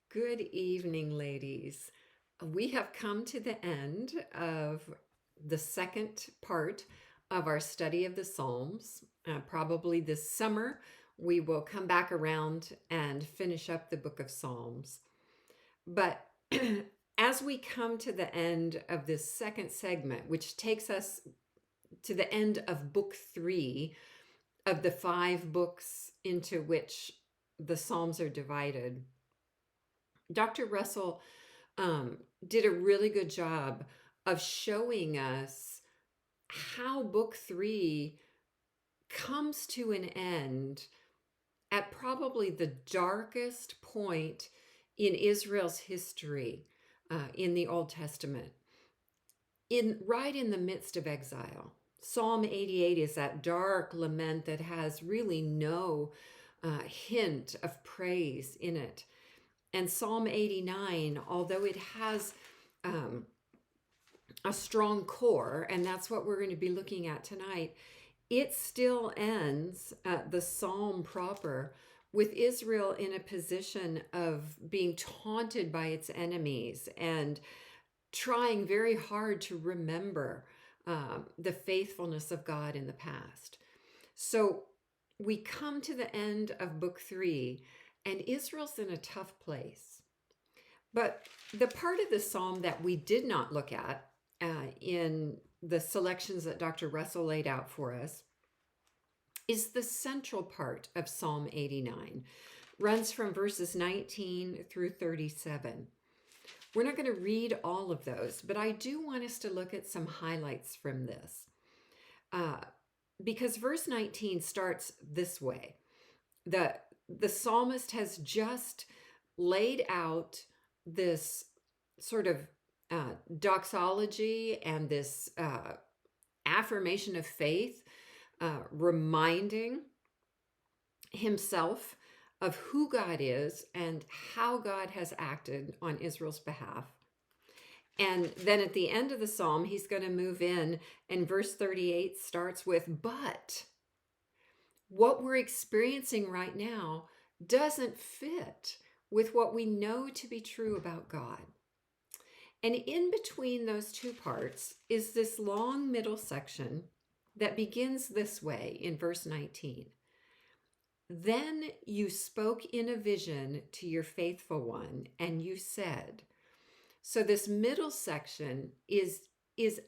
Good evening, ladies. We have come to the end of the second part of our study of the Psalms. Probably this summer, we will come back around and finish up the book of Psalms. But as we come to the end of this second segment, which takes us to the end of book 3 of the 5 books into which the Psalms are divided, Dr. Russell did a really good job of showing us how book 3 comes to an end at probably the darkest point in Israel's history in the Old Testament, right in the midst of exile. Psalm 88 is that dark lament that has really no hint of praise in it. And Psalm 89, although it has um, a strong core, and that's what we're going to be looking at tonight, it still ends the psalm proper with Israel in a position of being taunted by its enemies and trying very hard to remember the faithfulness of God in the past. So we come to the end of book 3, and Israel's in a tough place. But the part of the psalm that we did not look at in the selections that Dr. Russell laid out for us is the central part of Psalm 89, runs from verses 19 through 37. We're not going to read all of those, but I do want us to look at some highlights from this. Because verse 19 starts this way. The psalmist has just laid out this sort of doxology and this affirmation of faith, reminding himself of who God is and how God has acted on Israel's behalf. And then at the end of the psalm, he's going to move in, and verse 38 starts with, but what we're experiencing right now doesn't fit with what we know to be true about God. And in between those two parts is this long middle section that begins this way in verse 19. Then you spoke in a vision to your faithful one, and you said. So this middle section is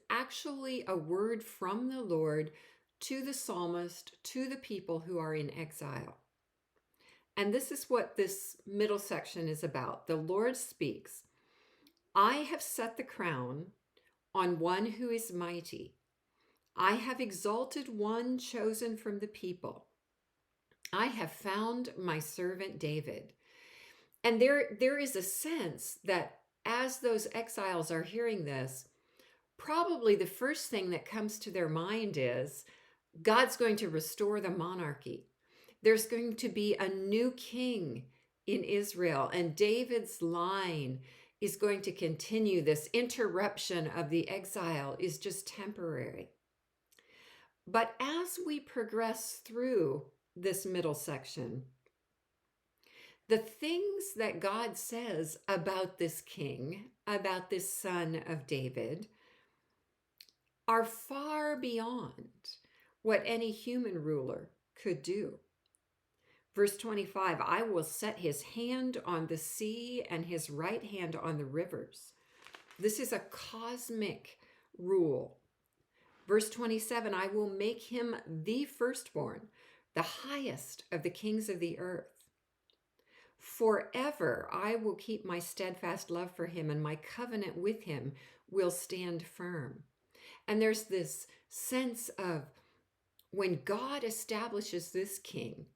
actually a word from the Lord to the psalmist, to the people who are in exile. And this is what this middle section is about. The Lord speaks, I have set the crown on one who is mighty. I have exalted one chosen from the people. I have found my servant David. And there is a sense that as those exiles are hearing this, probably the first thing that comes to their mind is God's going to restore the monarchy. There's going to be a new king in Israel, and David's line is going to continue. This interruption of the exile is just temporary. But as we progress through this middle section, the things that God says about this king, about this son of David, are far beyond what any human ruler could do. Verse 25, I will set his hand on the sea and his right hand on the rivers. This is a cosmic rule. Verse 27, I will make him the firstborn, the highest of the kings of the earth. Forever I will keep my steadfast love for him, and my covenant with him will stand firm. And there's this sense of when God establishes this king,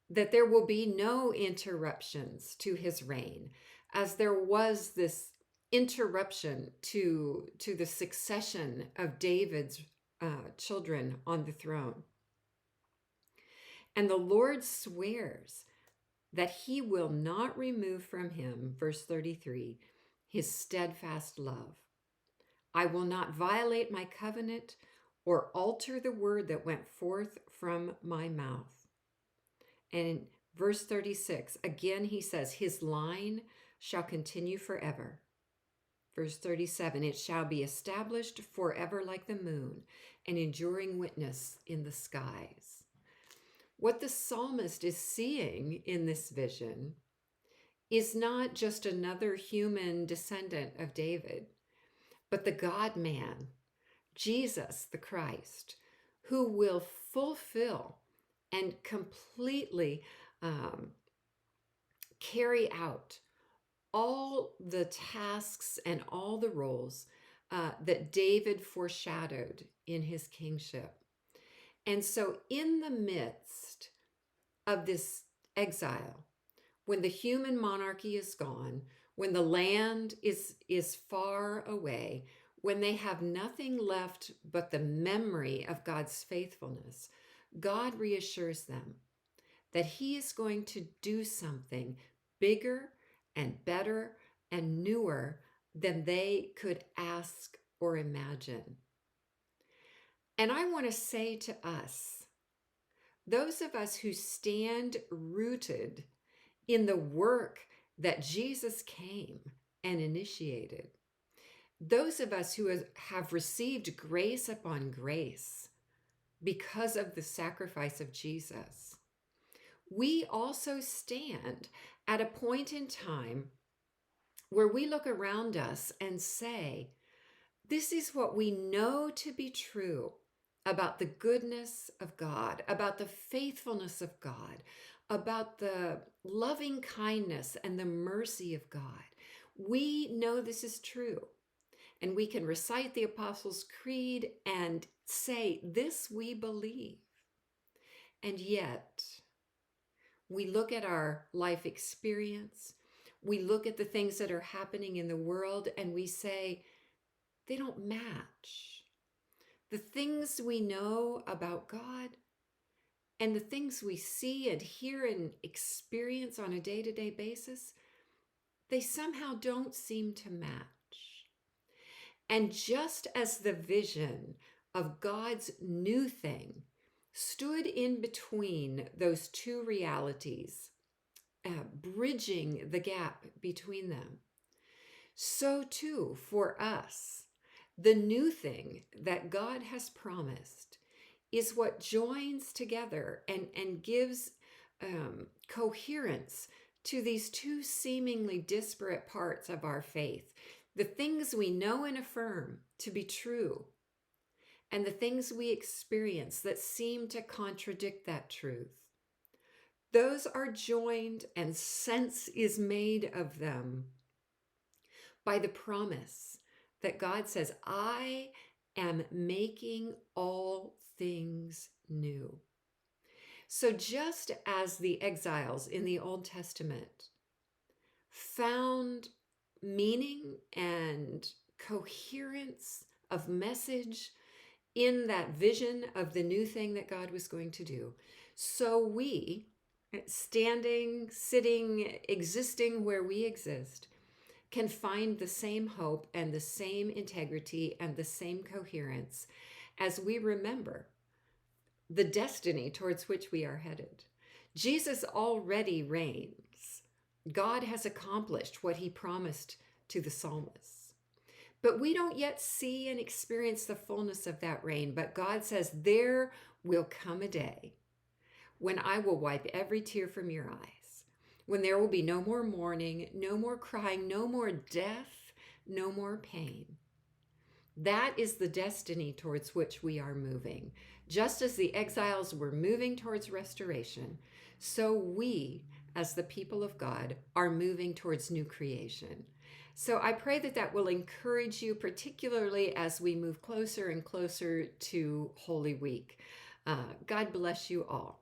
that there will be no interruptions to his reign, as there was this interruption to the succession of David's children on the throne. And the Lord swears that he will not remove from him, verse 33, his steadfast love. I will not violate my covenant or alter the word that went forth from my mouth. And Verse 36, again he says, his line shall continue forever. Verse 37, it shall be established forever like the moon, an enduring witness in the skies. What the psalmist is seeing in this vision is not just another human descendant of David, but the God-man, Jesus the Christ, who will fulfill and completely carry out all the tasks and all the roles that David foreshadowed in his kingship. And so in the midst of this exile, when the human monarchy is gone, when the land is far away, when they have nothing left but the memory of God's faithfulness, God reassures them that he is going to do something bigger and better and newer than they could ask or imagine. And I want to say to us, those of us who stand rooted in the work that Jesus came and initiated, those of us who have received grace upon grace because of the sacrifice of Jesus, we also stand at a point in time where we look around us and say, this is what we know to be true about the goodness of God, about the faithfulness of God, about the loving kindness and the mercy of God. We know this is true. And we can recite the Apostles' Creed and say, this we believe. And yet, we look at our life experience, we look at the things that are happening in the world, and we say, they don't match. The things we know about God and the things we see and hear and experience on a day-to-day basis, they somehow don't seem to match. And just as the vision of God's new thing stood in between those two realities, bridging the gap between them, so too for us, the new thing that God has promised is what joins together and gives coherence to these two seemingly disparate parts of our faith. The things we know and affirm to be true, and the things we experience that seem to contradict that truth. Those are joined, and sense is made of them by the promise that God says, I am making all things new. So just as the exiles in the Old Testament found meaning and coherence of message in that vision of the new thing that God was going to do, so we, standing, sitting, existing where we exist, can find the same hope and the same integrity and the same coherence as we remember the destiny towards which we are headed. Jesus already reigns. God has accomplished what he promised to the psalmists. But we don't yet see and experience the fullness of that reign. But God says, there will come a day when I will wipe every tear from your eyes, when there will be no more mourning, no more crying, no more death, no more pain. That is the destiny towards which we are moving. Just as the exiles were moving towards restoration, so we, as the people of God, are moving towards new creation. So I pray that that will encourage you, particularly as we move closer and closer to Holy Week. God bless you all.